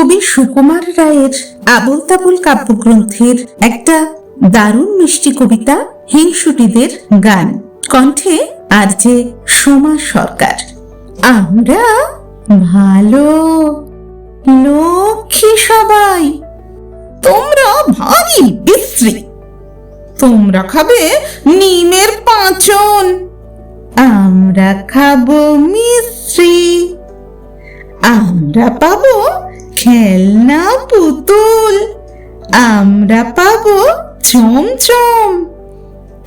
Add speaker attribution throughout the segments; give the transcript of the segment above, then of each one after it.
Speaker 1: কবি সুকুমার রায়ের আবোল তাবোল কাব্যগ্রন্থের একটা দারুণ মিষ্টি কবিতা হিংসুটিদের গান, কণ্ঠে আরজে সোমা সরকার। আমরা ভালো লক্ষ্মী সবাই, তোমরা ভারী বিশ্রী, তোমরা খাবে নিমের পাঁচন, আমরা খাবো মিশ্রি, আমরা পাবো খেলনা পুতুল, আমরা পাবো চমচম,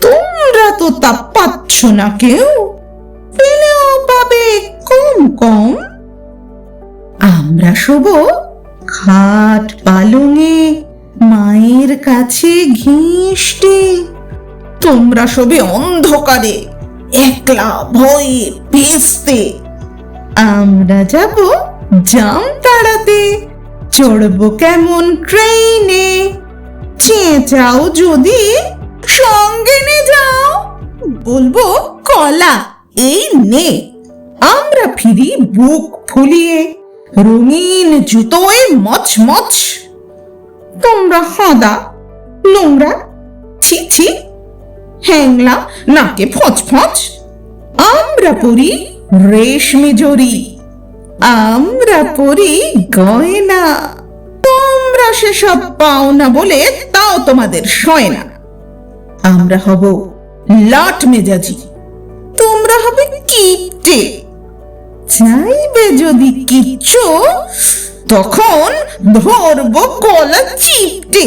Speaker 1: তোমরা তো তা পাচ্ছ না কেউ, পেলেও পাবে কম কম। আমরা শোবো খাট পালঙে মায়ের কাছে ঘেঁষটে, তোমরা শোবে অন্ধকারে একলা ভয়ে পেস্তে, আমরা যাব জাম তাড়াতে, চড়বো কেমন ট্রেনে, চেঁচাও যদি সঙ্গে নে যাও, বলবো কলা এই নে। আমরা ফিরি বুক ফুলিয়ে রঙিন জুতোয় মচমচ, তোমরা হাদা নোংরা ছি ছি হ্যাংলা নাকে ফচ ফচ। আমরা পরি রেশমি জরি, আমরা পরি গয়না, তোমরা সেসব পাও না বলে তাও তোমাদের সয় না। আমরা হব লাট মেজাজি, তোমরা হবে কিপটে, চাইবে যদি কিচ্ছু তখন ধরবো গলা চিপটে।